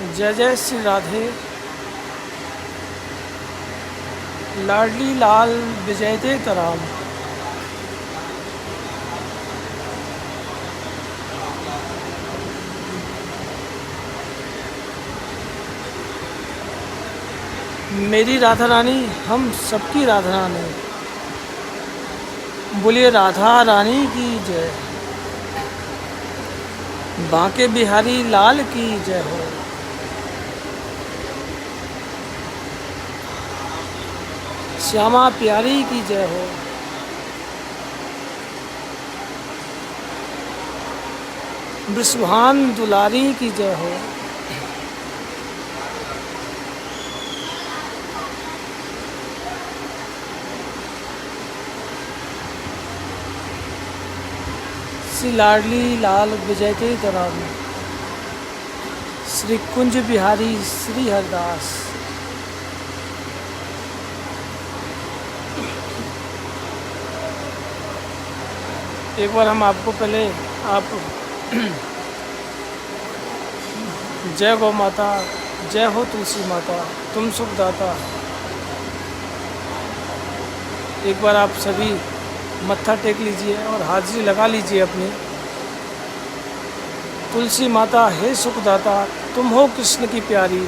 जय जय श्री राधे। लाडली लाल विजयते तराम। मेरी राधा रानी हम सबकी राधा रानी। बोलिए राधा रानी की जय। बांके बिहारी लाल की जय हो। श्यामा प्यारी की जय हो। विश्वभान दुलारी की जय हो। श्री लाडली लाल विजयते तराम। श्री कुंज बिहारी श्री हरदास। एक बार हम आपको पहले आप जय गौ माता, जय हो तुलसी माता, तुम सुखदाता। एक बार आप सभी मत्था टेक लीजिए और हाजिरी लगा लीजिए अपनी। तुलसी माता हे सुखदाता, तुम हो कृष्ण की प्यारी।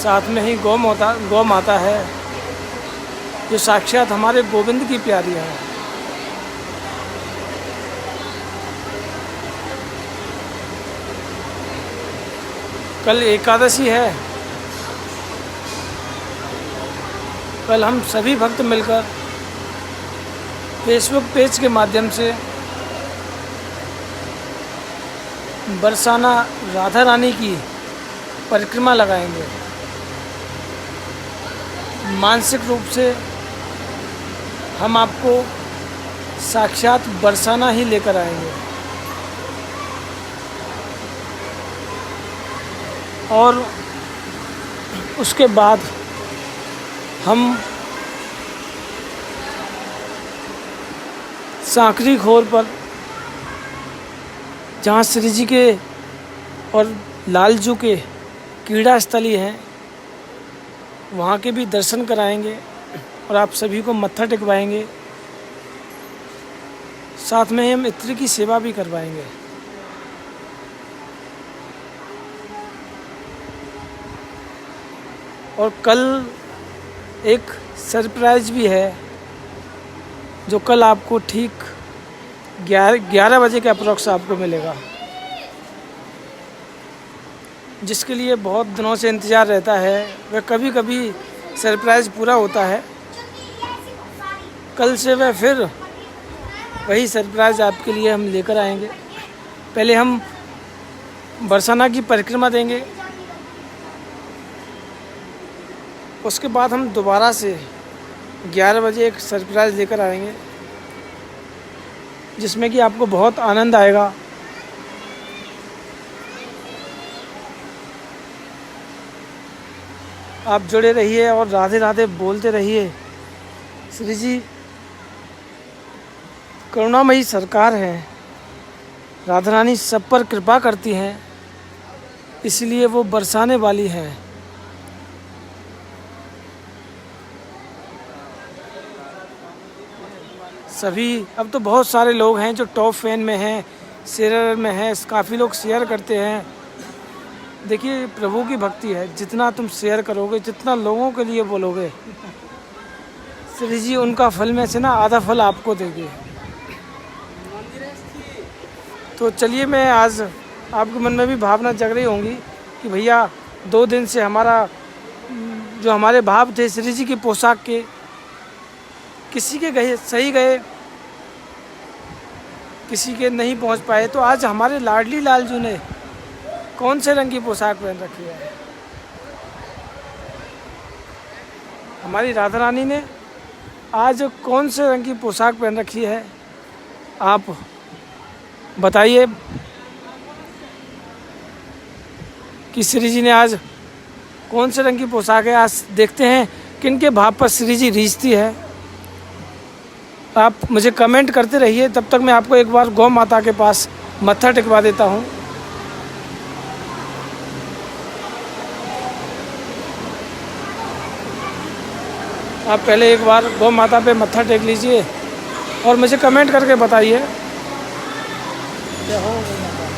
साथ में ही गौ माता है जो साक्षात हमारे गोविंद की प्यारी है। कल एकादशी है। कल हम सभी भक्त मिलकर फेसबुक पेज के माध्यम से बरसाना राधा रानी की परिक्रमा लगाएंगे। मानसिक रूप से हम आपको साक्षात बरसाना ही लेकर आएंगे और उसके बाद हम सांकरी खोर पर, जहाँ श्री जी के और लालजू के क्रीड़ा स्थली हैं, वहाँ के भी दर्शन कराएंगे और आप सभी को मत्था टेकवाएंगे। साथ में हम इत्र की सेवा भी करवाएंगे। और कल एक सरप्राइज भी है जो कल आपको ठीक 11 बजे के अप्रॉक्स आपको मिलेगा, जिसके लिए बहुत दिनों से इंतज़ार रहता है। वह कभी कभी सरप्राइज़ पूरा होता है। कल से वह फिर वही सरप्राइज़ आपके लिए हम लेकर आएंगे। पहले हम बरसाना की परिक्रमा देंगे, उसके बाद हम दोबारा से 11 बजे एक सरप्राइज़ लेकर आएंगे, जिसमें कि आपको बहुत आनंद आएगा। आप जुड़े रहिए और राधे राधे बोलते रहिए। श्री जी करुणामयी सरकार है। राधा रानी सब पर कृपा करती हैं, इसलिए वो बरसाने वाली हैं। सभी अब तो बहुत सारे लोग हैं जो टॉप फैन में हैं, शेयर में हैं, काफ़ी लोग शेयर करते हैं। देखिए प्रभु की भक्ति है, जितना तुम शेयर करोगे, जितना लोगों के लिए बोलोगे, श्री जी उनका फल में से ना आधा फल आपको देंगे। तो चलिए, मैं आज आपके मन में भी भावना जग रही होंगी कि भैया 2 दिन से जो हमारे भाव थे श्री जी की पोशाक के, किसी के गए सही गए, किसी के नहीं पहुंच पाए। तो आज हमारे लाडली लालजू ने कौन से रंग की पोशाक पहन रखी है? हमारी राधा रानी ने आज कौन से रंग की पोशाक पहन रखी है? आप बताइए कि श्री जी ने आज कौन से रंग की पोशाक है। आज देखते हैं किनके भाव पर श्री जी रीझती है। आप मुझे कमेंट करते रहिए, तब तक मैं आपको एक बार गौ माता के पास मत्था टेकवा देता हूँ। आप पहले एक बार गौ माता पे मत्था टेक लीजिए और मुझे कमेंट करके बताइए। जय हो गौ माता।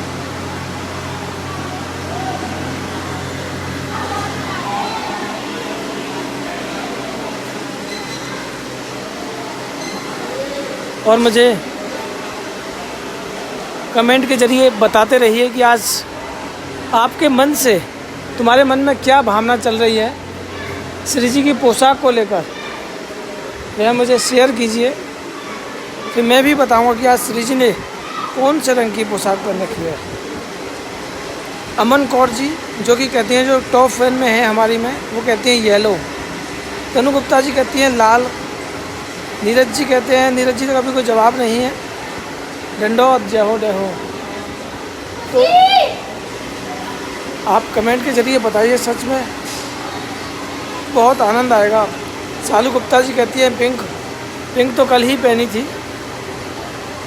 और मुझे कमेंट के ज़रिए बताते रहिए कि आज आपके मन से, तुम्हारे मन में क्या भावना चल रही है श्री जी की पोशाक को लेकर, वह मुझे शेयर कीजिए। फिर मैं भी बताऊंगा कि आज श्री जी ने कौन से रंग की पोशाक पहन रखी है। अमन कौर जी जो कि कहते हैं, जो टॉप फैन में है हमारी में, वो कहते हैं येलो। तनु गुप्ता जी कहती हैं लाल। नीरज जी कहते हैं, नीरज जी का कभी कोई जवाब नहीं है। डंडौत जय हो जय हो। तो आप कमेंट के ज़रिए बताइए, सच में बहुत आनंद आएगा। सालू गुप्ता जी कहती है पिंक। पिंक तो कल ही पहनी थी।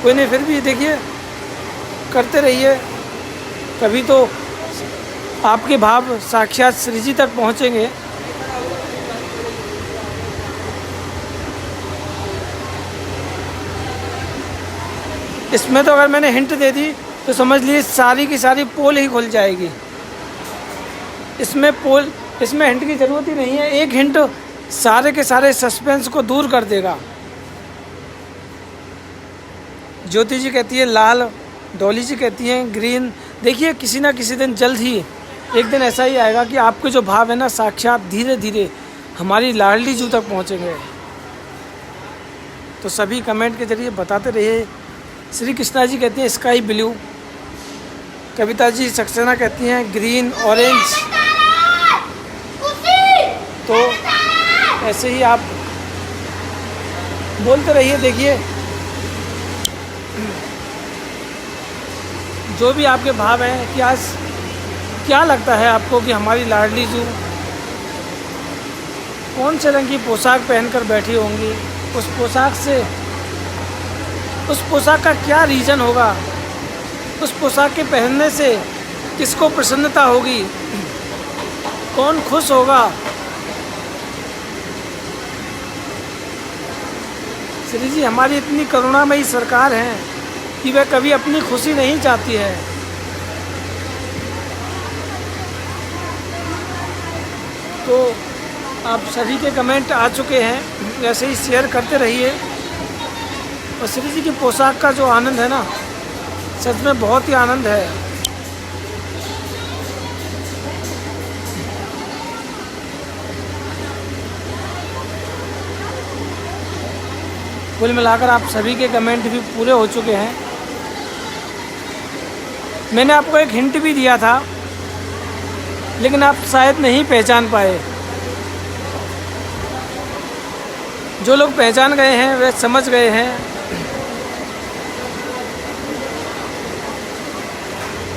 कोई नहीं, फिर भी देखिए, करते रहिए, कभी तो आपके भाव साक्षात श्री जी तक पहुँचेंगे। इसमें तो अगर मैंने हिंट दे दी तो समझ लीजिए सारी की सारी पोल ही खुल जाएगी। इसमें हिंट की ज़रूरत ही नहीं है। एक हिंट सारे के सारे सस्पेंस को दूर कर देगा। ज्योति जी कहती है लाल। डॉली जी कहती हैं ग्रीन। देखिए, किसी ना किसी दिन जल्द ही एक दिन ऐसा ही आएगा कि आपके जो भाव है ना, साक्षात धीरे धीरे हमारी लाडली जू तक पहुँचेंगे। तो सभी कमेंट के ज़रिए बताते रहिए। श्री कृष्णा जी कहती हैं स्काई ब्लू। कविता जी सक्सेना कहती हैं ग्रीन ऑरेंज। तो ऐसे ही आप बोलते रहिए। देखिए, जो भी आपके भाव हैं कि आज क्या लगता है आपको कि हमारी लाडली जू कौन से रंग की पोशाक पहनकर बैठी होंगी। उस पोशाक का क्या रीज़न होगा। उस पोशाक के पहनने से किसको प्रसन्नता होगी, कौन खुश होगा। श्री जी हमारी इतनी करुणामयी सरकार है कि वह कभी अपनी खुशी नहीं चाहती है। तो आप सभी के कमेंट आ चुके हैं, वैसे ही शेयर करते रहिए। और श्री जी की पोशाक का जो आनंद है ना, सच में बहुत ही आनंद है। कुल मिलाकर आप सभी के कमेंट भी पूरे हो चुके हैं। मैंने आपको एक हिंट भी दिया था, लेकिन आप शायद नहीं पहचान पाए। जो लोग पहचान गए हैं वे समझ गए हैं।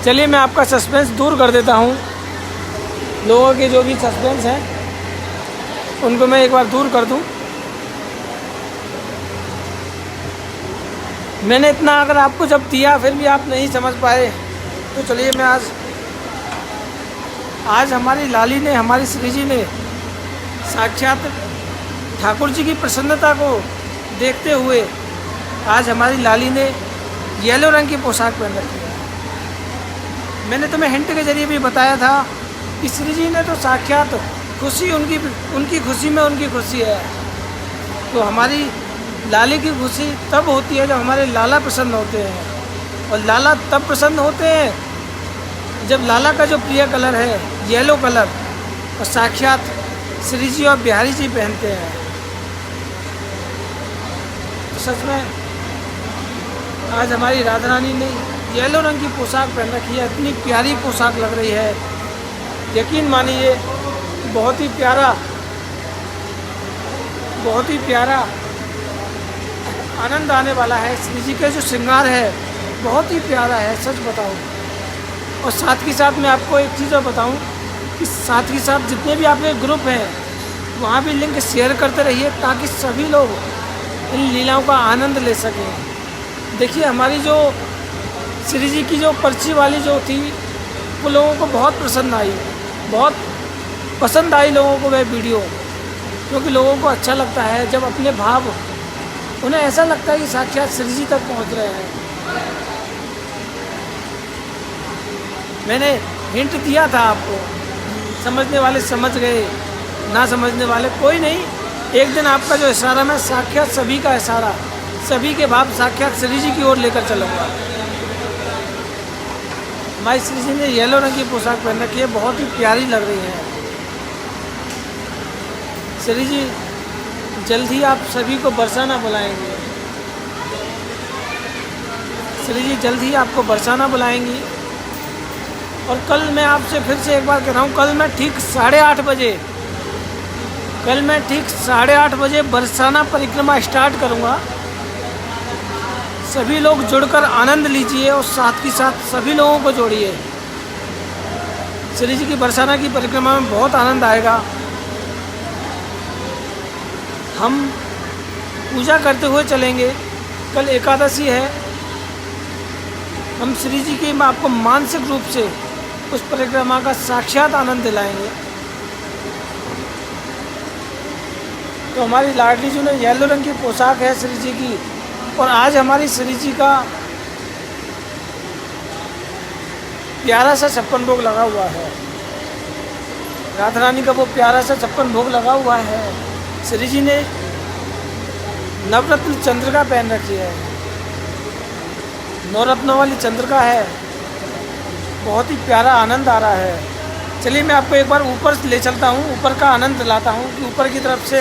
चलिए, मैं आपका सस्पेंस दूर कर देता हूँ। लोगों के जो भी सस्पेंस हैं उनको मैं एक बार दूर कर दूँ। मैंने इतना अगर आपको जब दिया फिर भी आप नहीं समझ पाए, तो चलिए, मैं आज हमारी लाली ने, हमारी श्री जी ने साक्षात ठाकुर जी की प्रसन्नता को देखते हुए आज हमारी लाली ने येलो रंग की पोशाक पहन रखी है। मैंने तुम्हें हिंट के जरिए भी बताया था कि श्री जी ने तो साक्षात खुशी, उनकी खुशी में उनकी खुशी है। तो हमारी लाली की खुशी तब होती है जब हमारे लाला प्रसन्न होते हैं। और लाला तब प्रसन्न होते हैं जब लाला का जो प्रिय कलर है येलो कलर, और साक्षात श्री जी और बिहारी जी पहनते हैं। तो सच में आज हमारी राधा रानी ने येलो रंग की पोशाक पहन रखी है। इतनी प्यारी पोशाक लग रही है, यकीन मानिए बहुत ही प्यारा आनंद आने वाला है। श्री जी का जो श्रृंगार है बहुत ही प्यारा है, सच बताऊं। और साथ ही साथ मैं आपको एक चीज़ और बताऊं कि साथ ही साथ जितने भी आपके ग्रुप हैं वहाँ भी लिंक शेयर करते रहिए, ताकि सभी लोग इन लीलाओं का आनंद ले सकें। देखिए, हमारी जो श्री जी की जो पर्ची वाली जो थी वो लोगों को बहुत पसंद आई, बहुत पसंद आई लोगों को वह वीडियो। क्योंकि लोगों को अच्छा लगता है जब अपने भाव, उन्हें ऐसा लगता है कि साक्षात श्री जी तक पहुंच रहे हैं। मैंने हिंट दिया था आपको, समझने वाले समझ गए, ना समझने वाले कोई नहीं। एक दिन आपका जो इशारा, मैं साक्षात सभी का इशारा, सभी के भाव साक्षात श्री जी की ओर लेकर चलूँगा। हमारी श्री जी ने येलो रंग की पोशाक पहन रखी है, बहुत ही प्यारी लग रही है। श्री जी जल्द ही आप सभी को बरसाना बुलाएंगे। श्री जी जल्द ही आपको बरसाना बुलाएंगी। और कल मैं आपसे फिर से एक बार कह रहा हूँ, कल मैं ठीक 8:30 बजे बरसाना परिक्रमा स्टार्ट करूँगा। सभी लोग जुड़कर आनंद लीजिए और साथ ही साथ सभी लोगों को जोड़िए। श्री जी की बरसाना की परिक्रमा में बहुत आनंद आएगा। हम पूजा करते हुए चलेंगे। कल एकादशी है। हम श्री जी की आपको मानसिक रूप से उस परिक्रमा का साक्षात आनंद दिलाएंगे। तो हमारी लाडली जी ने येलो रंग की पोशाक है श्री जी की, और आज हमारी श्री जी का प्यारा सा 56 भोग लगा हुआ है। राधा रानी का वो प्यारा सा 56 भोग लगा हुआ है। श्री जी ने नवरत्न चंद्रिका पहन रखी है, नवरत्नों वाली चंद्रिका है। बहुत ही प्यारा आनंद आ रहा है। चलिए मैं आपको एक बार ऊपर ले चलता हूँ, ऊपर का आनंद दिलाता हूँ कि ऊपर की तरफ से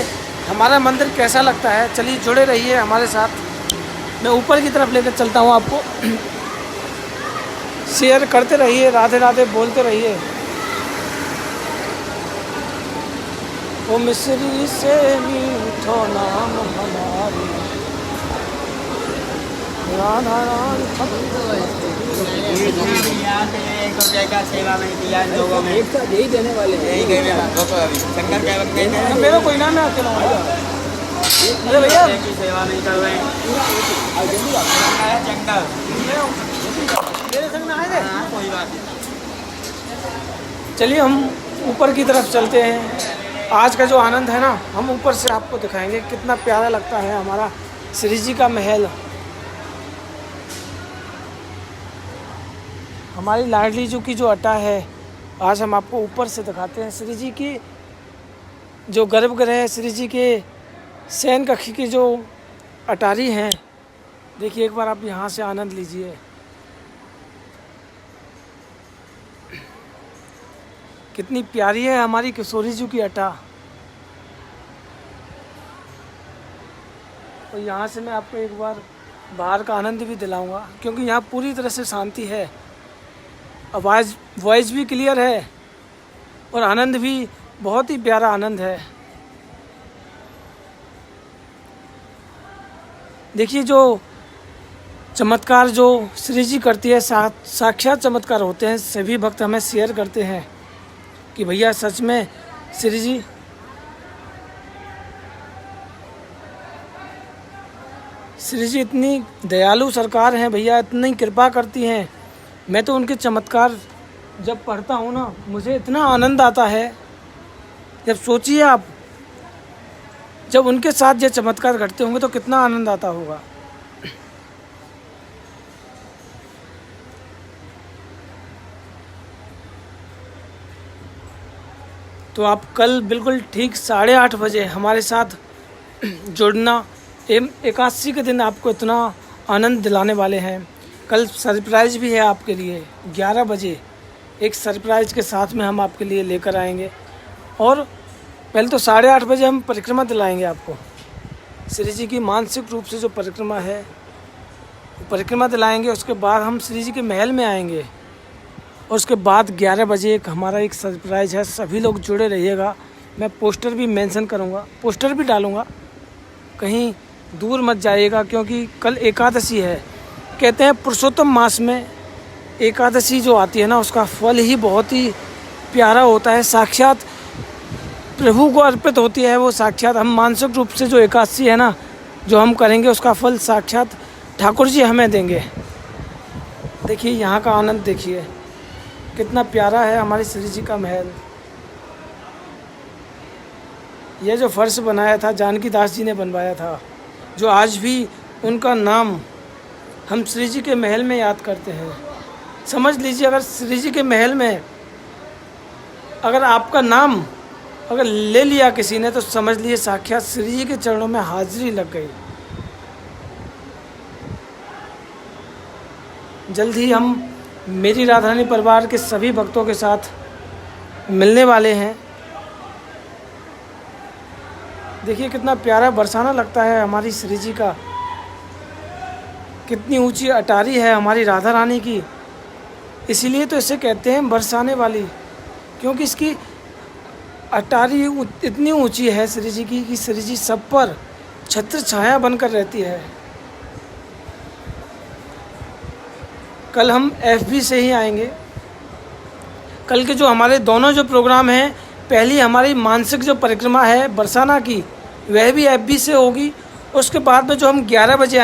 हमारा मंदिर कैसा लगता है। चलिए जुड़े रहिए हमारे साथ, मैं ऊपर की तरफ लेकर चलता हूँ आपको। शेयर करते रहिए, राधे राधे बोलते रहिए। ओ मिश्री से मीठो नाम हमारी राधा रानी। सेवा में दिया लोगों में यही देने वाले शंकर मेरा कोई नाम है अकेला। अरे भैया की सेवा नहीं कर रहे हैं। जंगल मेरे संग में आए थे। कोई बात नहीं। चलिए हम ऊपर की तरफ चलते हैं। आज का जो आनंद है ना, हम ऊपर से आपको दिखाएंगे कितना प्यारा लगता है हमारा श्री जी का महल। हमारी लाडली जी की जो अटा है, आज हम आपको ऊपर से दिखाते हैं। श्री जी की जो गर्भगृह है, श्री जी के शयन कक्ष की जो अटारी हैं, देखिए एक बार आप यहाँ से आनंद लीजिए। कितनी प्यारी है हमारी किशोरी जी की अटा। और यहाँ से मैं आपको एक बार बाहर का आनंद भी दिलाऊंगा, क्योंकि यहाँ पूरी तरह से शांति है, आवाज़ वॉइस भी क्लियर है और आनंद भी बहुत ही प्यारा आनंद है। देखिए जो चमत्कार जो श्री जी करती है, साक्षात चमत्कार होते हैं। सभी भक्त हमें शेयर करते हैं कि भैया सच में श्री जी इतनी दयालु सरकार हैं भैया, इतनी कृपा करती हैं। मैं तो उनके चमत्कार जब पढ़ता हूँ ना, मुझे इतना आनंद आता है। जब सोचिए आप, जब उनके साथ ये चमत्कार घटते होंगे तो कितना आनंद आता होगा। तो आप कल बिल्कुल ठीक 8:30 बजे हमारे साथ जुड़ना। एकादशी के दिन आपको इतना आनंद दिलाने वाले हैं। कल सरप्राइज़ भी है आपके लिए। 11 बजे एक सरप्राइज़ के साथ में हम आपके लिए लेकर आएंगे। और पहले तो 8:30 बजे हम परिक्रमा दिलाएंगे आपको। श्री जी की मानसिक रूप से जो परिक्रमा है, परिक्रमा दिलाएंगे। उसके बाद हम श्री जी के महल में आएंगे। और उसके बाद 11 बजे हमारा एक सरप्राइज़ है। सभी लोग जुड़े रहिएगा। मैं पोस्टर भी मेंशन करूँगा, पोस्टर भी डालूँगा, कहीं दूर मत जाइएगा, क्योंकि कल एकादशी है। कहते हैं पुरुषोत्तम मास में एकादशी जो आती है ना, उसका फल ही बहुत ही प्यारा होता है। साक्षात प्रभु को अर्पित होती है वो। साक्षात हम मानसिक रूप से जो एकादशी है ना, जो हम करेंगे, उसका फल साक्षात ठाकुर जी हमें देंगे। देखिए यहाँ का आनंद देखिए, कितना प्यारा है हमारी श्री जी का महल। यह जो फर्श बनाया था जानकी दास जी ने बनवाया था, जो आज भी उनका नाम हम श्री जी के महल में याद करते हैं। समझ लीजिए, अगर श्री जी के महल में अगर आपका नाम अगर ले लिया किसी ने, तो समझ लीजिए साक्षात श्री जी के चरणों में हाजिरी लग गई। जल्द ही हम मेरी राधा रानी परिवार के सभी भक्तों के साथ मिलने वाले हैं। देखिए कितना प्यारा बरसाना लगता है हमारी श्री जी का, कितनी ऊंची अटारी है हमारी राधा रानी की। इसीलिए तो इसे कहते हैं बरसाने वाली, क्योंकि इसकी अटारी इतनी ऊंची है श्री जी की कि श्री जी सब पर छत्र छाया बनकर रहती है। कल हम FB से ही आएंगे। कल के जो हमारे दोनों जो प्रोग्राम हैं, पहली हमारी मानसिक जो परिक्रमा है बरसाना की, वह भी FB से होगी। उसके बाद में जो हम 11 बजे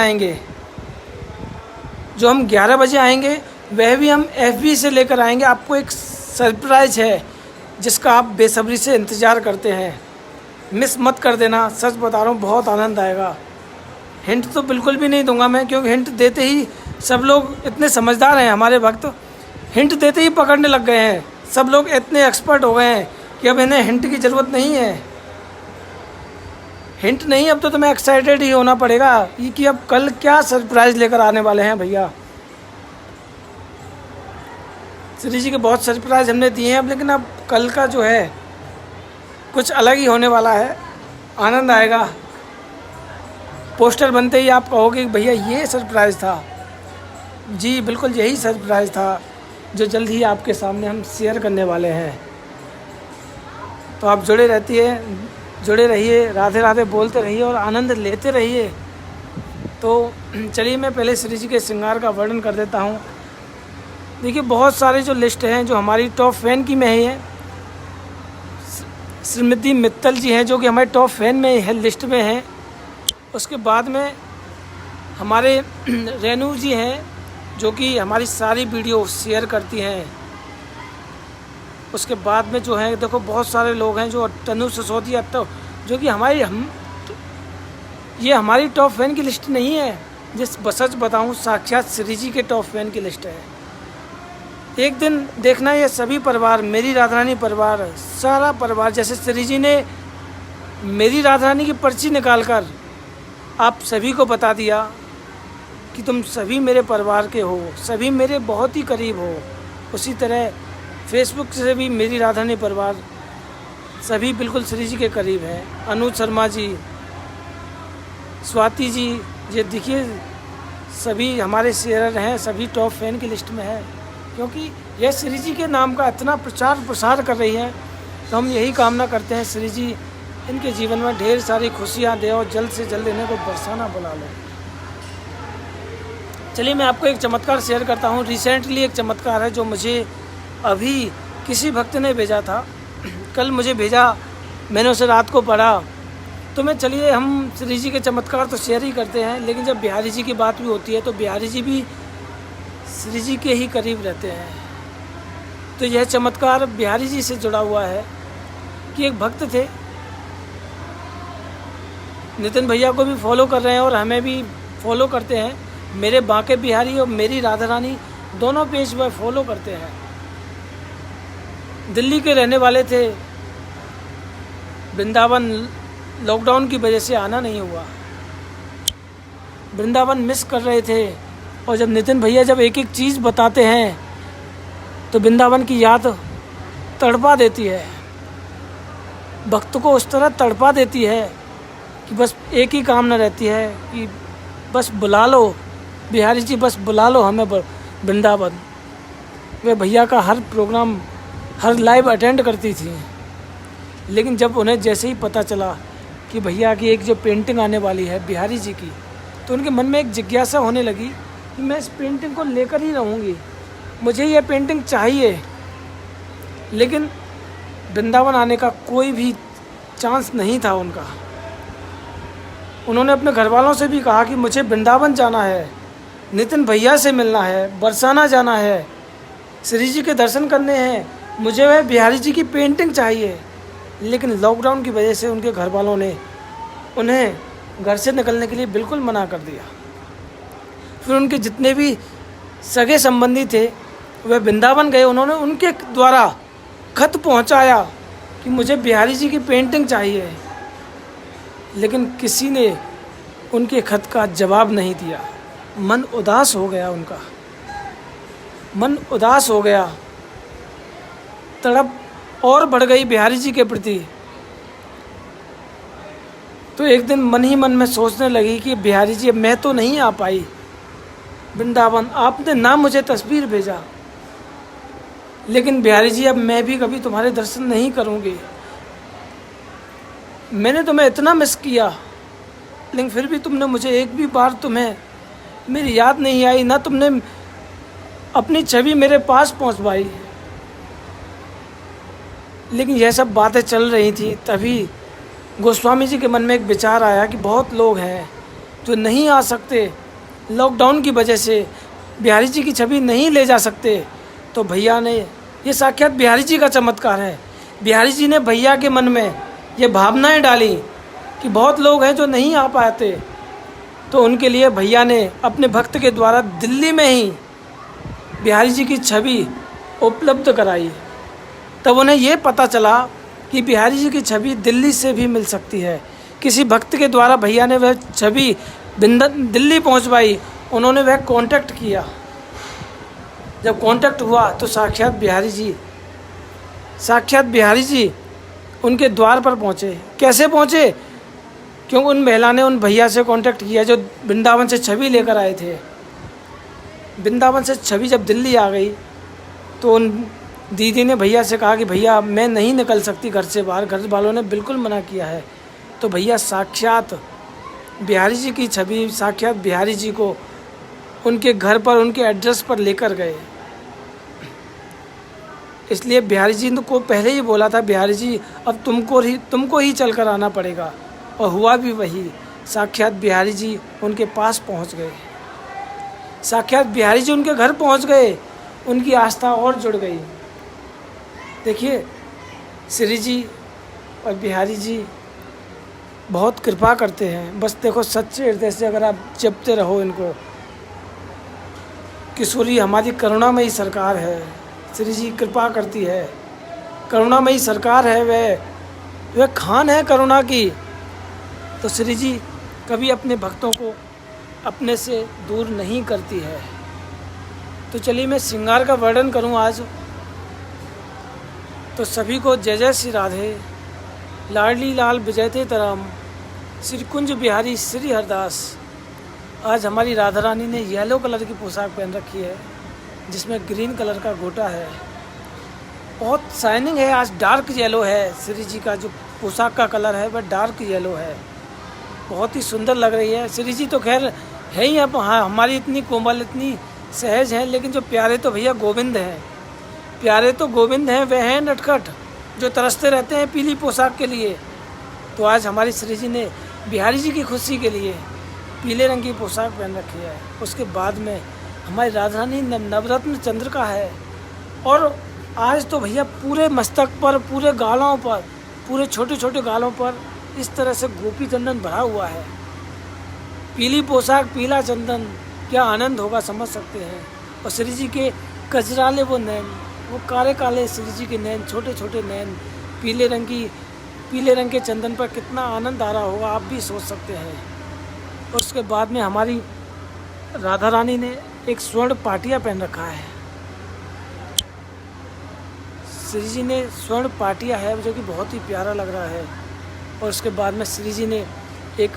आएंगे, वह भी हम FB से लेकर आएंगे। आपको एक सरप्राइज है जिसका आप बेसब्री से इंतज़ार करते हैं, मिस मत कर देना। सच बता रहा हूँ, बहुत आनंद आएगा। हिंट तो बिल्कुल भी नहीं दूंगा मैं, क्योंकि हिंट देते ही सब लोग इतने समझदार हैं, हमारे भक्त हिंट देते ही पकड़ने लग गए हैं। सब लोग इतने एक्सपर्ट हो गए हैं कि अब इन्हें हिंट की ज़रूरत नहीं है। हिंट नहीं, अब तो तुम्हें एक्साइटेड ही होना पड़ेगा ये कि अब कल क्या सरप्राइज़ लेकर आने वाले हैं भैया। श्री जी के बहुत सरप्राइज़ हमने दिए हैं अब, लेकिन अब कल का जो है कुछ अलग ही होने वाला है, आनंद आएगा। पोस्टर बनते ही आप कहोगे कि भैया ये सरप्राइज़ था। जी बिल्कुल यही सरप्राइज़ था जो जल्द ही आपके सामने हम शेयर करने वाले हैं। तो आप जुड़े रहिए, राधे राधे बोलते रहिए और आनंद लेते रहिए। तो चलिए मैं पहले श्री जी के श्रृंगार का वर्णन कर देता हूँ। देखिए बहुत सारे जो लिस्ट हैं जो हमारी टॉप फैन की में ही है। श्रीमती मित्तल जी हैं जो कि हमारे टॉप फैन में है, लिस्ट में हैं। उसके बाद में हमारे रेनू जी हैं जो कि हमारी सारी वीडियो शेयर करती हैं। उसके बाद में जो है देखो बहुत सारे लोग हैं जो तनु सिसोदिया, तो जो कि ये हमारी टॉप फैन की लिस्ट नहीं है, जिस सच बताऊं साक्षात श्री जी के टॉप फैन की लिस्ट है। एक दिन देखना ये सभी परिवार, मेरी राधा रानी परिवार, सारा परिवार, जैसे श्री जी ने मेरी राधा रानी की पर्ची निकाल कर आप सभी को बता दिया कि तुम सभी मेरे परिवार के हो, सभी मेरे बहुत ही करीब हो, उसी तरह फेसबुक से भी मेरी राधा रानी परिवार सभी बिल्कुल श्री जी के करीब हैं। अनुज शर्मा जी, स्वाति जी, ये देखिए सभी हमारे शेयर हैं, सभी टॉप फैन की लिस्ट में है। क्योंकि यह श्री जी के नाम का इतना प्रचार प्रसार कर रही हैं, तो हम यही कामना करते हैं श्री जी इनके जीवन में ढेर सारी खुशियाँ दे और जल्द से जल्द इन्हें को बरसाना बुला लो। चलिए मैं आपको एक चमत्कार शेयर करता हूँ। रिसेंटली एक चमत्कार है जो मुझे अभी किसी भक्त ने भेजा था, कल मुझे भेजा, मैंने उसे रात को पढ़ा। तो मैं चलिए हम श्री जी के चमत्कार तो शेयर ही करते हैं, लेकिन जब बिहारी जी की बात भी होती है तो बिहारी जी भी श्री जी के ही करीब रहते हैं। तो यह चमत्कार बिहारी जी से जुड़ा हुआ है कि एक भक्त थे, नितिन भैया को भी फॉलो कर रहे हैं और हमें भी फॉलो करते हैं। मेरे बांके बिहारी और मेरी राधा रानी दोनों पेज वह फॉलो करते हैं। दिल्ली के रहने वाले थे, वृंदावन लॉकडाउन की वजह से आना नहीं हुआ, वृंदावन मिस कर रहे थे। और जब नितिन भैया जब एक एक चीज़ बताते हैं तो वृंदावन की याद तड़पा देती है, भक्त को उस तरह तड़पा देती है कि बस एक ही काम न रहती है कि बस बुला लो बिहारी जी, बस बुला लो हमें वृंदावन। वे भैया का हर प्रोग्राम, हर लाइव अटेंड करती थी। लेकिन जब उन्हें जैसे ही पता चला कि भैया की एक जो पेंटिंग आने वाली है बिहारी जी की, तो उनके मन में एक जिज्ञासा होने लगी कि मैं इस पेंटिंग को लेकर ही रहूँगी, मुझे ये पेंटिंग चाहिए। लेकिन वृंदावन आने का कोई भी चांस नहीं था उनका। उन्होंने अपने घर वालों से भी कहा कि मुझे वृंदावन जाना है, नितिन भैया से मिलना है, बरसाना जाना है, श्री जी के दर्शन करने हैं, मुझे वह बिहारी जी की पेंटिंग चाहिए। लेकिन लॉकडाउन की वजह से उनके घर वालों ने उन्हें घर से निकलने के लिए बिल्कुल मना कर दिया। फिर उनके जितने भी सगे संबंधी थे वह वृंदावन गए। उन्होंने उनके द्वारा खत पहुंचाया कि मुझे बिहारी जी की पेंटिंग चाहिए, लेकिन किसी ने उनके खत का जवाब नहीं दिया। मन उदास हो गया, उनका मन उदास हो गया, तड़प और बढ़ गई बिहारी जी के प्रति। तो एक दिन मन ही मन में सोचने लगी कि बिहारी जी, अब मैं तो नहीं आ पाई वृंदावन, आपने ना मुझे तस्वीर भेजा, लेकिन बिहारी जी अब मैं भी कभी तुम्हारे दर्शन नहीं करूँगी। मैंने तुम्हें इतना मिस किया, लेकिन फिर भी तुमने मुझे एक भी बार तुम्हें मेरी याद नहीं आई, ना तुमने अपनी छवि मेरे पास पहुंचवाई। लेकिन यह सब बातें चल रही थी, तभी गोस्वामी जी के मन में एक विचार आया कि बहुत लोग हैं जो नहीं आ सकते, लॉकडाउन की वजह से बिहारी जी की छवि नहीं ले जा सकते। तो भैया ने, ये साक्षात बिहारी जी का चमत्कार है, बिहारी जी ने भैया के मन में ये भावनाएं डाली कि बहुत लोग हैं जो नहीं आ पाते। तो उनके लिए भैया ने अपने भक्त के द्वारा दिल्ली में ही बिहारी जी की छवि उपलब्ध कराई। तब उन्हें ये पता चला कि बिहारी जी की छवि दिल्ली से भी मिल सकती है। किसी भक्त के द्वारा भैया ने वह छवि दिल्ली पहुंचवाई। उन्होंने वह कांटेक्ट किया। जब कांटेक्ट हुआ तो साक्षात बिहारी जी उनके द्वार पर पहुंचे। कैसे पहुंचे? क्योंकि उन महिला ने उन भैया से कांटेक्ट किया जो वृंदावन से छवि लेकर आए थे। वृंदावन से छवि जब दिल्ली आ गई तो उन दीदी ने भैया से कहा कि भैया मैं नहीं निकल सकती घर से बाहर, घर वालों ने बिल्कुल मना किया है। तो भैया साक्षात बिहारी जी की छवि, साक्षात बिहारी जी को उनके घर पर, उनके एड्रेस पर लेकर गए। इसलिए बिहारी जी को पहले ही बोला था, बिहारी जी अब तुमको ही चल कर आना पड़ेगा। और हुआ भी वही, साक्षात बिहारी जी उनके पास पहुंच गए। साक्षात बिहारी जी उनके घर पहुंच गए। उनकी आस्था और जुड़ गई। देखिए, श्री जी और बिहारी जी बहुत कृपा करते हैं। बस देखो, सच्चे हृदय से अगर आप जपते रहो इनको। किशोरी हमारी करुणामयी सरकार है, श्री जी कृपा करती है, करुणामयी सरकार है, वह खान है करुणा की। तो श्री जी कभी अपने भक्तों को अपने से दूर नहीं करती है। तो चलिए मैं श्रृंगार का वर्णन करूं आज। तो सभी को जय जय श्री राधे, लाडली लाल विजयते तरम, श्री कुंज बिहारी श्री हरदास। आज हमारी राधा रानी ने येलो कलर की पोशाक पहन रखी है, जिसमें ग्रीन कलर का गोटा है। बहुत शाइनिंग है, आज डार्क येलो है। श्री जी का जो पोशाक का कलर है वह डार्क येलो है, बहुत ही सुंदर लग रही है। श्री जी तो खैर है ही, अब हाँ हमारी इतनी कोमल, इतनी सहज है, लेकिन जो प्यारे तो भैया गोविंद हैं, प्यारे तो गोविंद हैं, वह हैं नटखट जो तरसते रहते हैं पीली पोशाक के लिए। तो आज हमारी श्री जी ने बिहारी जी की खुशी के लिए पीले रंग की पोशाक पहन रखी है। उसके बाद में हमारी राधा रानी नवरत्न चंद्रिका है। और आज तो भैया पूरे मस्तक पर, पूरे गालों पर, पूरे छोटे छोटे गालों पर इस तरह से गोपी चंदन भरा हुआ है। पीली पोशाक, पीला चंदन, क्या आनंद होगा समझ सकते हैं। और श्री जी के कजराले वो नैन, वो काले काले श्री जी के नैन, छोटे छोटे नैन, पीले रंग के चंदन पर कितना आनंद आ रहा होगा, आप भी सोच सकते हैं। और उसके बाद में हमारी राधा रानी ने एक स्वर्ण पाटिया पहन रखा है। श्री जी ने स्वर्ण पाटिया है जो कि बहुत ही प्यारा लग रहा है। और उसके बाद में श्री जी ने एक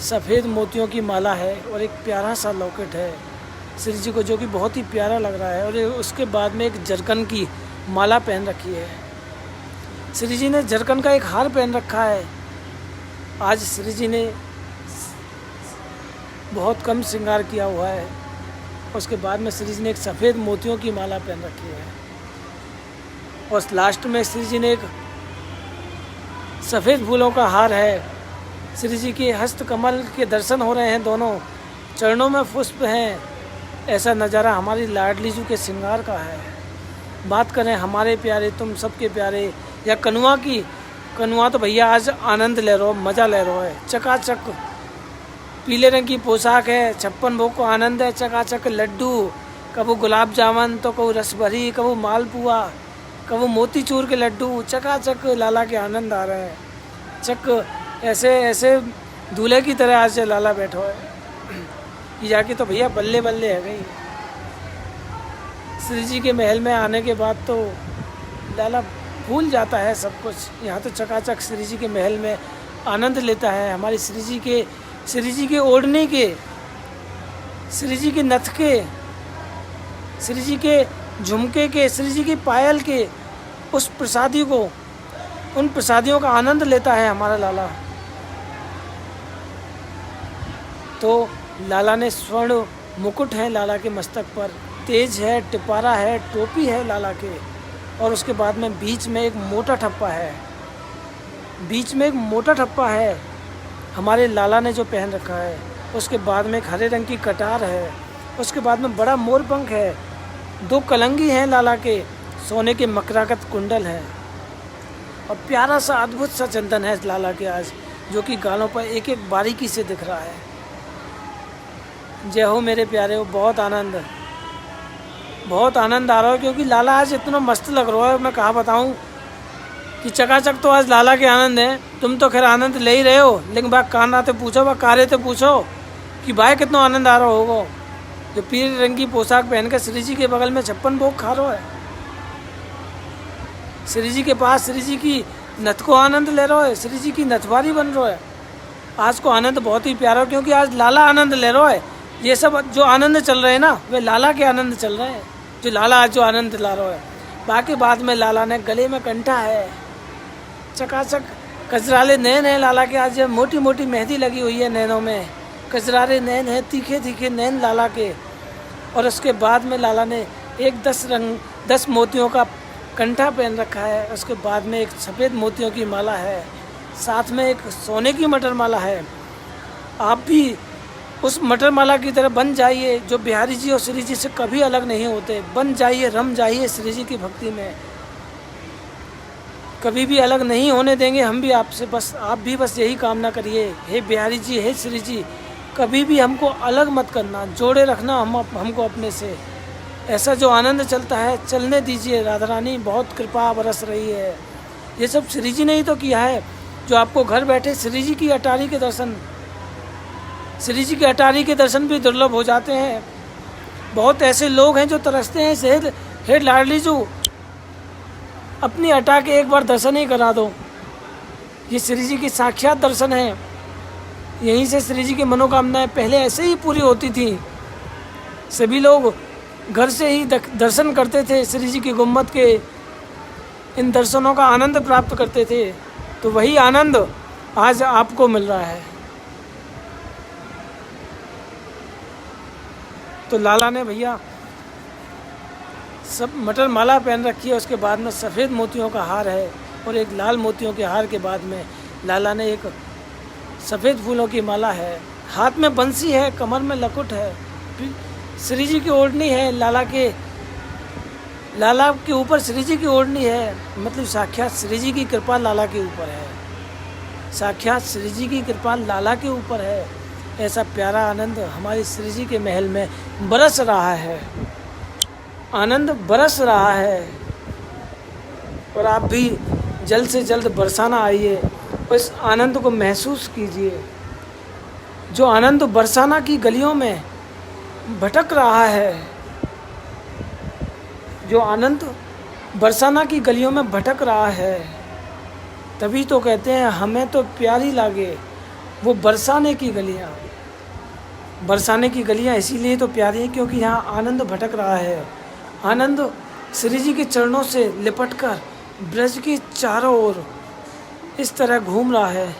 सफ़ेद मोतियों की माला है और एक प्यारा सा लॉकेट है श्री जी को, जो कि बहुत ही प्यारा लग रहा है। और उसके बाद में एक जरकन की माला पहन रखी है। श्री जी ने जरकन का एक हार पहन रखा है। आज श्री जी ने बहुत कम श्रृंगार किया हुआ है। उसके बाद में श्री जी ने एक सफ़ेद मोतियों की माला पहन रखी है। और लास्ट में श्री जी ने एक सफ़ेद फूलों का हार है। श्री जी के हस्त कमल के दर्शन हो रहे हैं, दोनों चरणों में पुष्प हैं। ऐसा नज़ारा हमारी लाडली जी के श्रृंगार का है। बात करें हमारे प्यारे तुम सबके प्यारे या कनुआ की, कनुआ तो भैया आज आनंद ले रहा हो, मज़ा ले रहा है। चकाचक पीले रंग की पोशाक है, 56 भोग को आनंद है। चकाचक लड्डू, कबू गुलाब जामुन तो कबू रसभरी, कबू मालपुआ, कबू मोतीचूर के लड्डू। चकाचक लाला के आनंद आ रहे हैं। चक ऐसे ऐसे दूल्हे की तरह आज लाला बैठो है कि जाके तो भैया बल्ले बल्ले है गई। श्री जी के महल में आने के बाद तो लाला भूल जाता है सब कुछ। यहाँ तो चकाचक श्री जी के महल में आनंद लेता है। हमारी श्री जी के ओढ़ने के, श्री जी के नथ के, श्री जी के झुमके के, श्री जी की पायल के, उस प्रसादी को, उन प्रसादियों का आनंद लेता है हमारा लाला। तो लाला ने स्वर्ण मुकुट है लाला के मस्तक पर, तेज है, टिपारा है, टोपी है लाला के, और उसके बाद में बीच में एक मोटा ठप्पा है। बीच में एक मोटा ठप्पा है हमारे लाला ने जो पहन रखा है। उसके बाद में एक हरे रंग की कटार है। उसके बाद में बड़ा मोर पंख है। 2 कलंगी हैं लाला के, सोने के मकराकत कुंडल हैं, और प्यारा सा अद्भुत सा चंदन है लाला के आज, जो कि गालों पर एक एक बारीकी से दिख रहा है। जय हो मेरे प्यारे हो। बहुत आनंद आ रहा है, क्योंकि लाला आज इतना मस्त लग रहा है। मैं कहाँ बताऊँ कि चकाचक तो आज लाला के आनंद है। तुम तो खैर आनंद ले ही रहे हो, लेकिन भाई कान आते पूछो, भाई कारे तो पूछो कि भाई कितना आनंद आ रहा होगा जो पीले रंग की पोशाक पहन कर श्री जी के बगल में 56 भोग खा रहा है। श्री जी के पास श्री जी की नथ को आनंद ले रहा है, श्री जी की नथवारी बन रहा है। आज को आनंद बहुत ही प्यारा, क्योंकि आज लाला आनंद ले रहा है। ये सब जो आनंद चल रहे हैं ना, वे लाला के आनंद चल रहे हैं, जो लाला आज जो आनंद ला रहा है। बाकी बाद में लाला ने गले में कंठा है, चकाचक कजराले नैन है लाला के। आज मोटी मोटी मेहंदी लगी हुई है नैनों में, कजरारे नैन है, तीखे तीखे नैन लाला के। और उसके बाद में लाला ने एक 10 मोतियों का कंठा पहन रखा है। उसके बाद में एक सफ़ेद मोतियों की माला है, साथ में एक सोने की मटर माला है। आप भी उस मटर माला की तरह बन जाइए, जो बिहारी जी और श्री जी से कभी अलग नहीं होते। बन जाइए, रम जाइए श्री जी की भक्ति में, कभी भी अलग नहीं होने देंगे हम भी आपसे। बस आप भी बस यही कामना करिए, हे बिहारी जी, हे श्री जी, कभी भी हमको अलग मत करना, जोड़े रखना हमको अपने से। ऐसा जो आनंद चलता है चलने दीजिए। राधा रानी बहुत कृपा बरस रही है। ये सब श्री जी ने ही तो किया है, जो आपको घर बैठे श्री जी की अटारी के दर्शन, श्री जी की अटारी के दर्शन भी दुर्लभ हो जाते हैं। बहुत ऐसे लोग हैं जो तरसते हैं, हे लाडली जो अपनी अटा के एक बार दर्शन ही करा दो। ये श्री जी की साक्षात दर्शन है। यहीं से श्री जी की मनोकामनाएं पहले ऐसे ही पूरी होती थी। सभी लोग घर से ही दर्शन करते थे, श्री जी की गुम्बद के इन दर्शनों का आनंद प्राप्त करते थे। तो वही आनंद आज आपको मिल रहा है। तो लाला ने भैया सब मटर माला पहन रखी है। उसके बाद में सफ़ेद मोतियों का हार है, और एक लाल मोतियों के हार के बाद में लाला ने एक सफ़ेद फूलों की माला है, हाथ में बंसी है, कमर में लकुट है, श्री जी की ओढ़नी है। लाला के ऊपर श्री जी की ओढ़नी है, मतलब साक्षात श्री जी की कृपा लाला के ऊपर है। साक्षात श्री जी की कृपा लाला के ऊपर है। ऐसा प्यारा आनंद हमारी श्री जी के महल में बरस रहा है, आनंद बरस रहा है। और आप भी जल्द से जल्द बरसाना आइए और इस आनंद को महसूस कीजिए। जो आनंद बरसाना की गलियों में भटक रहा है, जो आनंद बरसाना की गलियों में भटक रहा है, तभी तो कहते हैं हमें तो प्यारी लागे वो बरसाने की गलियाँ। बरसाने की गलियाँ इसीलिए तो प्यारी हैं क्योंकि यहाँ आनंद भटक रहा है। आनंद श्री जी के चरणों से लिपटकर ब्रज के चारों ओर इस तरह घूम रहा है,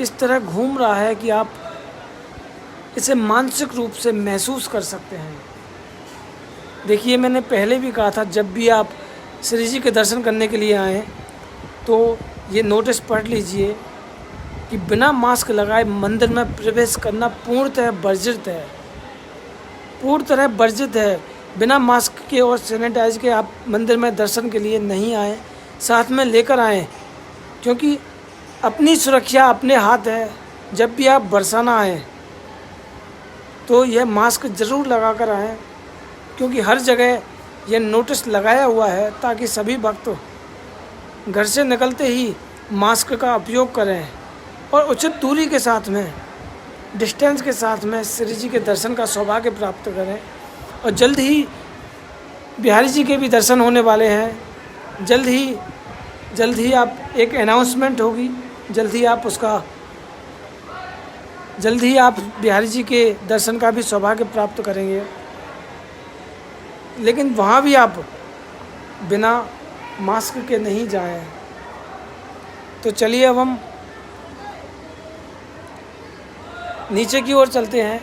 इस तरह घूम रहा है कि आप इसे मानसिक रूप से महसूस कर सकते हैं। देखिए, मैंने पहले भी कहा था, जब भी आप श्री जी के दर्शन करने के लिए आएँ तो ये नोटिस पढ़ लीजिए कि बिना मास्क लगाए मंदिर में प्रवेश करना पूर्णतः वर्जित है, पूर्ण तरह वर्जित है। बिना मास्क के और सैनिटाइज के आप मंदिर में दर्शन के लिए नहीं आए, साथ में लेकर आएं, क्योंकि अपनी सुरक्षा अपने हाथ है। जब भी आप बरसाना आएँ तो यह मास्क ज़रूर लगा कर आएँ, क्योंकि हर जगह यह नोटिस लगाया हुआ है ताकि सभी भक्त घर से निकलते ही मास्क का उपयोग करें और उचित दूरी के साथ में, डिस्टेंस के साथ में श्री जी के दर्शन का सौभाग्य प्राप्त करें। और जल्द ही बिहारी जी के भी दर्शन होने वाले हैं। जल्द ही आप एक अनाउंसमेंट होगी, जल्द ही आप बिहारी जी के दर्शन का भी सौभाग्य प्राप्त करेंगे। लेकिन वहाँ भी आप बिना मास्क के नहीं जाएं। तो चलिए अब हम नीचे की ओर चलते हैं।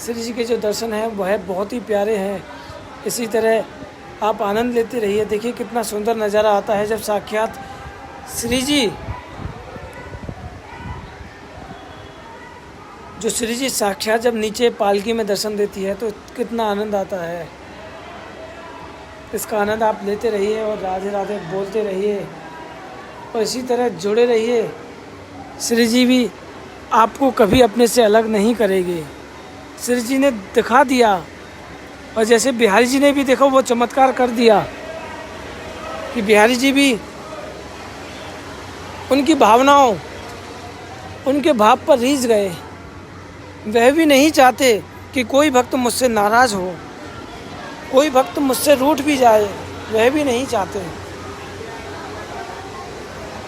श्री जी के जो दर्शन हैं वह बहुत ही प्यारे हैं। इसी तरह आप आनंद लेते रहिए। देखिए कितना सुंदर नज़ारा आता है जब साक्षात श्री जी साक्षात जब नीचे पालकी में दर्शन देती है तो कितना आनंद आता है। इसका आनंद आप लेते रहिए और राधे राधे बोलते रहिए और इसी तरह जुड़े रहिए। श्री जी भी आपको कभी अपने से अलग नहीं करेंगे। श्री जी ने दिखा दिया, और जैसे बिहारी जी ने भी देखो वो चमत्कार कर दिया कि बिहारी जी भी उनकी भावनाओं, उनके भाव पर रीझ गए। वह भी नहीं चाहते कि कोई भक्त मुझसे नाराज़ हो, कोई भक्त मुझसे रूठ भी जाए, वह भी नहीं चाहते।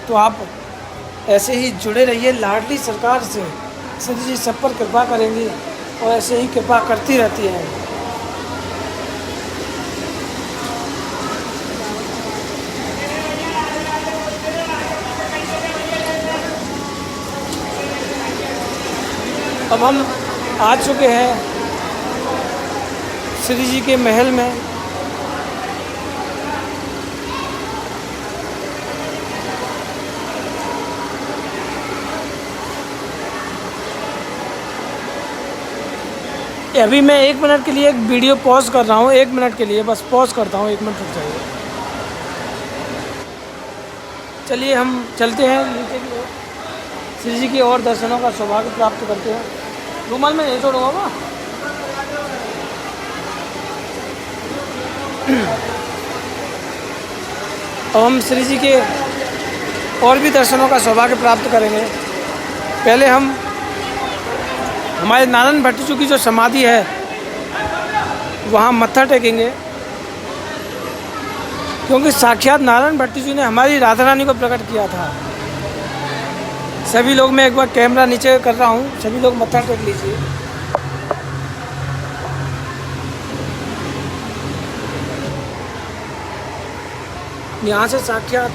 तो आप ऐसे ही जुड़े रहिए लाडली सरकार से। श्री जी सब पर कृपा करेंगी और ऐसे ही कृपा करती रहती है। अब हम आ चुके हैं श्री जी के महल में। अभी मैं 1 मिनट के लिए एक वीडियो पॉज कर रहा हूँ, 1 मिनट के लिए बस पॉज करता हूँ, 1 मिनट रुक जाइए। चलिए हम चलते हैं नीचे की ओर, श्री जी की और दर्शनों का सौभाग्य प्राप्त करते हैं। रुमाल में नहीं छोड़ूंगा ना। अब हम श्री जी के और भी दर्शनों का सौभाग्य प्राप्त करेंगे। पहले हम हमारे नारायण भट्टजू की जो समाधि है वहाँ मत्था टेकेंगे, क्योंकि साक्षात नारायण भट्टजू ने हमारी राधा रानी को प्रकट किया था। सभी लोग, मैं एक बार कैमरा नीचे कर रहा हूँ, सभी लोग मत्था टेक लीजिए। यहाँ से साक्षात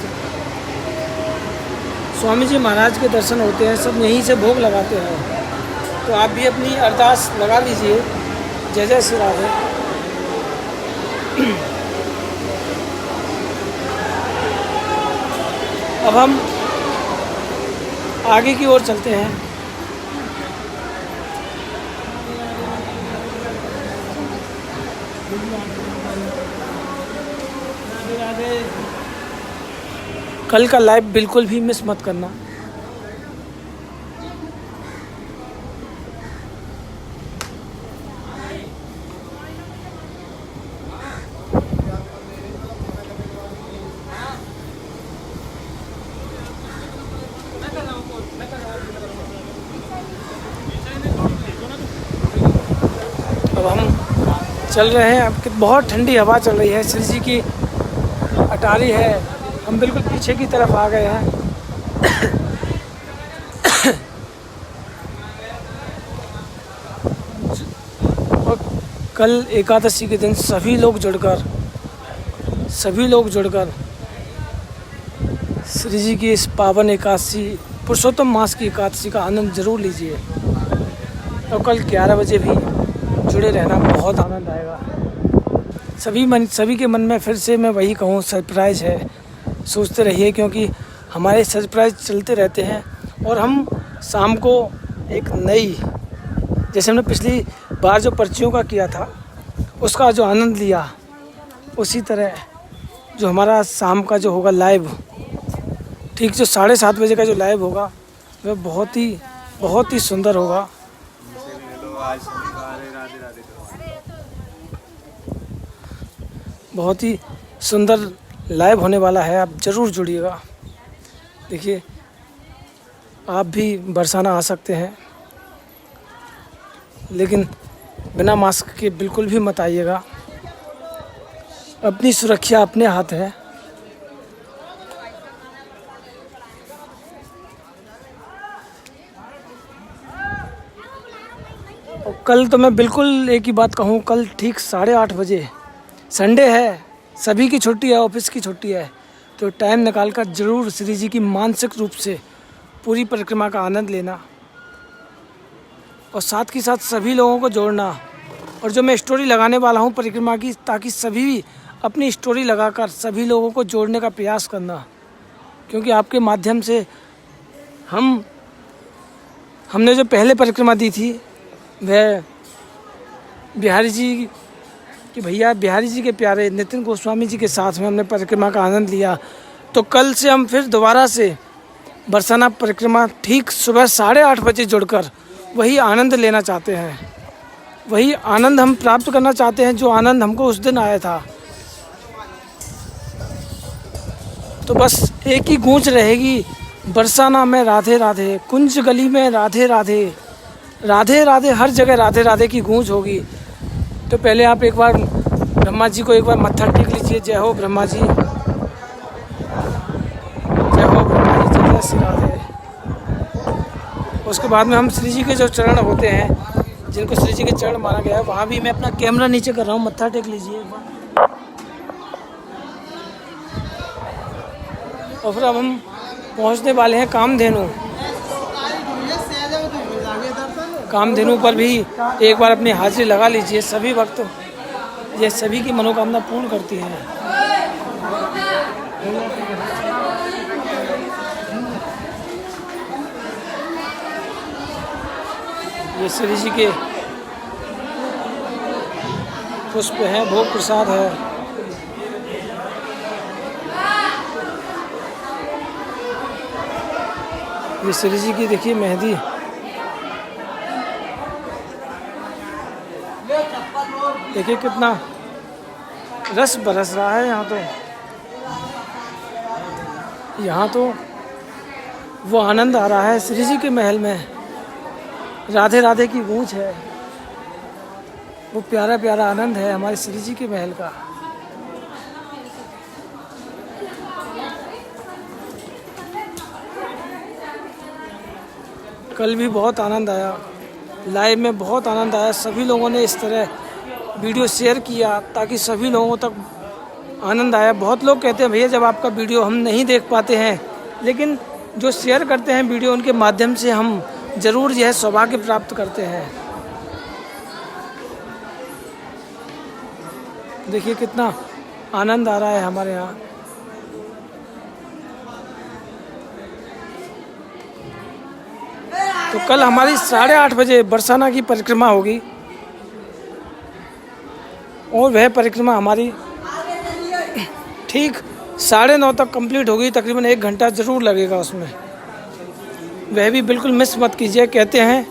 स्वामी जी महाराज के दर्शन होते हैं, सब यहीं से भोग लगाते हैं। तो आप भी अपनी अरदास लगा लीजिए। जय जय श्री राधे। अब हम आगे की ओर चलते हैं। कल का लाइव बिल्कुल भी मिस मत करना। अब हम चल रहे हैं। अब बहुत ठंडी हवा चल रही है। श्री जी की अटारी है, हम बिल्कुल पीछे की तरफ आ गए हैं। और कल एकादशी के दिन सभी लोग जुड़कर श्री जी की इस पावन एकादशी, पुरुषोत्तम मास की एकादशी का आनंद जरूर लीजिए। और कल 11 बजे भी जुड़े रहना, बहुत आनंद आएगा। सभी के मन में फिर से मैं वही कहूँ, सरप्राइज़ है। सोचते रहिए, क्योंकि हमारे सरप्राइज चलते रहते हैं। और हम शाम को एक नई, जैसे हमने पिछली बार जो पर्चियों का किया था उसका जो आनंद लिया, उसी तरह जो हमारा शाम का जो होगा लाइव, ठीक जो 7:30 बजे का जो लाइव होगा वह बहुत ही सुंदर होगा। बहुत ही सुंदर लाइव होने वाला है, आप ज़रूर जुड़िएगा। देखिए आप भी बरसाना आ सकते हैं, लेकिन बिना मास्क के बिल्कुल भी मत आइएगा। अपनी सुरक्षा अपने हाथ है। और कल तो मैं बिल्कुल एक ही बात कहूँ, कल ठीक 8:30 बजे, संडे है, सभी की छुट्टी है, ऑफिस की छुट्टी है, तो टाइम निकाल कर ज़रूर श्री जी की मानसिक रूप से पूरी परिक्रमा का आनंद लेना और साथ के साथ सभी लोगों को जोड़ना। और जो मैं स्टोरी लगाने वाला हूँ परिक्रमा की, ताकि सभी भी अपनी स्टोरी लगाकर सभी लोगों को जोड़ने का प्रयास करना, क्योंकि आपके माध्यम से हमने जो पहले परिक्रमा दी थी वह बिहारी जी कि भैया बिहारी जी के प्यारे नितिन गोस्वामी जी के साथ में हमने परिक्रमा का आनंद लिया। तो कल से हम फिर दोबारा से बरसाना परिक्रमा ठीक सुबह 8:30 बजे जुड़कर वही आनंद लेना चाहते हैं, वही आनंद हम प्राप्त करना चाहते हैं जो आनंद हमको उस दिन आया था। तो बस एक ही गूंज रहेगी, बरसाना में राधे राधे, कुंज गली में राधे राधे, राधे राधे, हर जगह राधे राधे की गूंज होगी। तो पहले आप एक बार ब्रह्मा जी को एक बार मत्था टेक लीजिए। जय हो ब्रह्मा जी, जय हो ब्रह्मा जी, जय श्री राधे। उसके बाद में हम श्री जी के जो चरण होते हैं, जिनको श्री जी के चरण माना गया है, वहाँ भी मैं अपना कैमरा नीचे कर रहा हूँ, मत्था टेक लीजिए एक बार। और फिर अब हम पहुँचने वाले हैं कामधेनु। कामधेनु पर भी एक बार अपनी हाजिरी लगा लीजिए। सभी भक्त ये सभी की मनोकामना पूर्ण करती है। ये श्री जी के पुष्प हैं, भोग प्रसाद है। ये श्री जी की देखिए मेहंदी, देखिए कितना रस बरस रहा है यहाँ तो वो आनंद आ रहा है श्री जी के महल में। राधे राधे की गूंज है, वो प्यारा प्यारा आनंद है हमारे श्री जी के महल का। कल भी बहुत आनंद आया, लाइव में बहुत आनंद आया। सभी लोगों ने इस तरह वीडियो शेयर किया ताकि सभी लोगों तक आनंद आया। बहुत लोग कहते हैं भैया जब आपका वीडियो हम नहीं देख पाते हैं, लेकिन जो शेयर करते हैं वीडियो, उनके माध्यम से हम ज़रूर यह सौभाग्य प्राप्त करते हैं। देखिए कितना आनंद आ रहा है हमारे यहाँ। तो कल हमारी 8:30 बजे बरसाना की परिक्रमा होगी और वह परिक्रमा हमारी ठीक 9:30 तक कंप्लीट होगी। तकरीबन 1 घंटा ज़रूर लगेगा उसमें, वह भी बिल्कुल मिस मत कीजिए। कहते हैं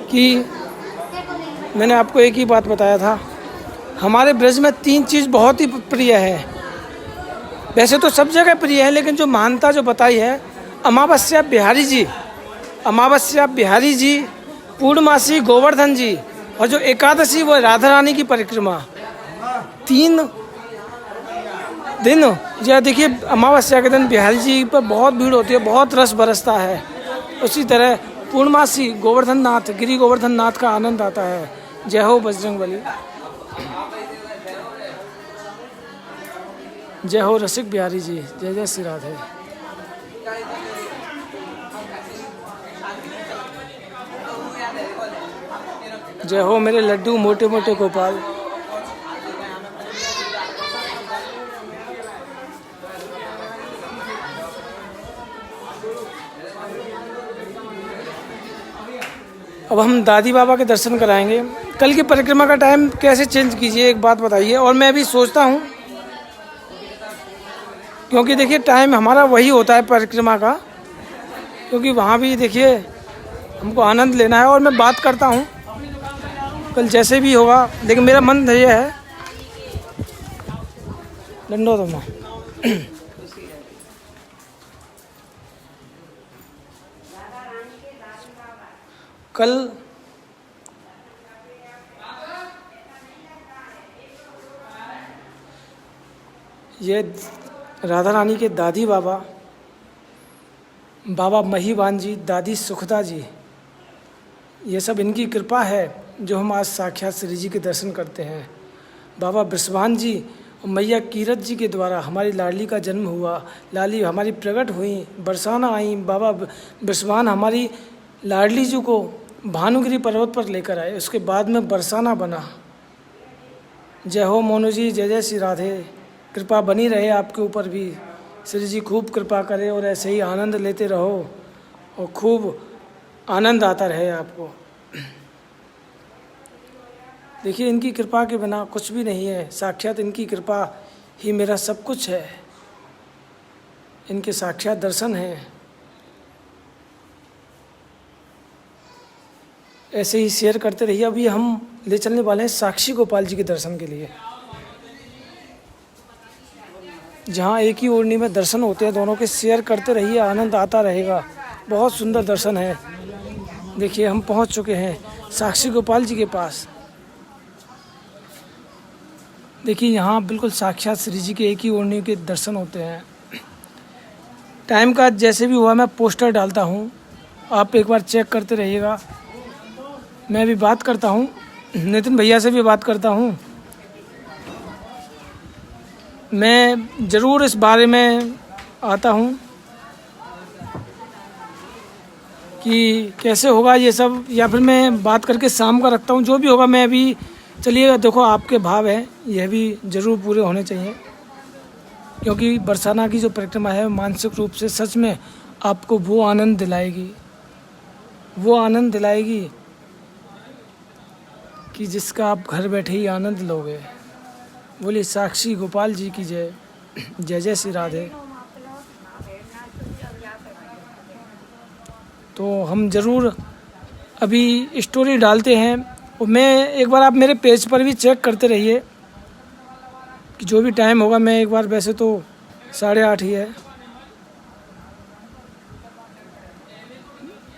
कि मैंने आपको एक ही बात बताया था, हमारे ब्रज में 3 चीज़ बहुत ही प्रिय है। वैसे तो सब जगह प्रिय है, लेकिन जो महानता जो बताई है, अमावस्या बिहारी जी, अमावस्या बिहारी जी, पूर्णमासी गोवर्धन जी, और जो एकादशी वो राधा रानी की परिक्रमा। 3 दिन जो देखिए, अमावस्या के दिन बिहारी जी पर बहुत भीड़ होती है, बहुत रस बरसता है। उसी तरह पूर्णमासी गोवर्धन नाथ, गिरी गोवर्धन नाथ का आनंद आता है। जय हो बजरंगबली, जय हो रसिक बिहारी जी, जय जय श्री राधे। जय हो मेरे लड्डू मोटे मोटे गोपाल। अब हम दादी बाबा के दर्शन कराएंगे। कल की परिक्रमा का टाइम कैसे चेंज कीजिए एक बात बताइए। और मैं भी सोचता हूँ क्योंकि देखिए टाइम हमारा वही होता है परिक्रमा का, क्योंकि वहाँ भी देखिए हमको आनंद लेना है। और मैं बात करता हूँ कल जैसे भी होगा, लेकिन मेरा मन ये है डंडो तो माँ कल ये राधा रानी के दादी बाबा, बाबा महीवान जी, दादी सुखदा जी, ये सब इनकी कृपा है जो हम आज साक्षात श्री जी के दर्शन करते हैं। बाबा बृषभान जी और मैया कीरत जी के द्वारा हमारी लाडली का जन्म हुआ, लाली हमारी प्रकट हुई, बरसाना आई। बाबा बृषभान हमारी लाडली जी को भानुगिरी पर्वत पर लेकर आए, उसके बाद में बरसाना बना। जय हो मोनू जी, जय जय श्री राधे। कृपा बनी रहे आपके ऊपर भी, श्री जी खूब कृपा करे और ऐसे ही आनंद लेते रहो और खूब आनंद आता रहे आपको। देखिए इनकी कृपा के बिना कुछ भी नहीं है, साक्षात इनकी कृपा ही मेरा सब कुछ है, इनके साक्षात दर्शन हैं। ऐसे ही शेयर करते रहिए। अभी हम ले चलने वाले हैं साक्षी गोपाल जी के दर्शन के लिए, जहाँ एक ही ओढ़नी में दर्शन होते हैं दोनों के। शेयर करते रहिए, आनंद आता रहेगा। बहुत सुंदर दर्शन है। देखिए हम पहुँच चुके हैं साक्षी गोपाल जी के पास। देखिए यहाँ बिल्कुल साक्षात श्री जी के एक ही ओढ़नी के दर्शन होते हैं। टाइम का जैसे भी हुआ मैं पोस्टर डालता हूँ, आप एक बार चेक करते रहिएगा। मैं भी बात करता हूँ, नितिन भैया से भी बात करता हूँ। मैं ज़रूर इस बारे में आता हूँ कि कैसे होगा ये सब, या फिर मैं बात करके शाम का रखता हूँ। जो भी होगा मैं अभी, चलिए देखो आपके भाव हैं यह भी ज़रूर पूरे होने चाहिए, क्योंकि बरसाना की जो परिक्रमा है मानसिक रूप से सच में आपको वो आनंद दिलाएगी, वो आनंद दिलाएगी कि जिसका आप घर बैठे ही आनंद लोगे। बोलिए साक्षी गोपाल जी की जय, जय जय श्री राधे। तो हम ज़रूर अभी स्टोरी डालते हैं, और मैं एक बार आप मेरे पेज पर भी चेक करते रहिए कि जो भी टाइम होगा मैं एक बार, वैसे तो 8:30 ही है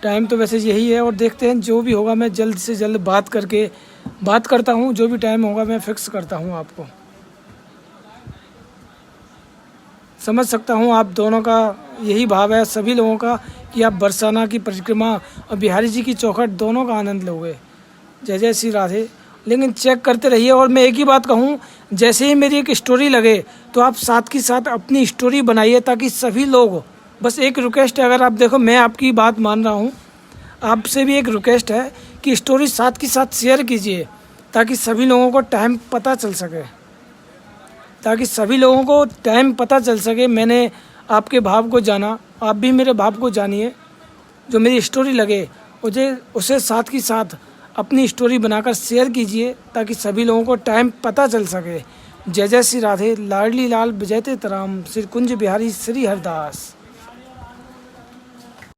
टाइम, तो वैसे यही है। और देखते हैं जो भी होगा मैं जल्द से जल्द बात करता हूँ। जो भी टाइम होगा मैं फिक्स करता हूँ आपको। समझ सकता हूँ आप दोनों का यही भाव है, सभी लोगों का, कि आप बरसाना की परिक्रमा और बिहारी जी की चौखट दोनों का आनंद लोगे। जय जय श्री राधे। लेकिन चेक करते रहिए। और मैं एक ही बात कहूँ, जैसे ही मेरी एक स्टोरी लगे तो आप साथ के साथ अपनी स्टोरी बनाइए, ताकि सभी लोग, बस एक रिक्वेस्ट है, अगर आप देखो मैं आपकी बात मान रहा हूँ, आपसे भी एक रिक्वेस्ट है कि स्टोरी साथ के साथ शेयर कीजिए, ताकि सभी लोगों को टाइम पता चल सके, मैंने आपके भाव को जाना, आप भी मेरे भाव को जानिए। जो मेरी स्टोरी लगे उसे साथ के साथ अपनी स्टोरी बनाकर शेयर कीजिए, ताकि सभी लोगों को टाइम पता चल सके। जय जय श्री राधे। लाडली लाल विजयते तराम, श्री कुंज बिहारी श्री हरदास।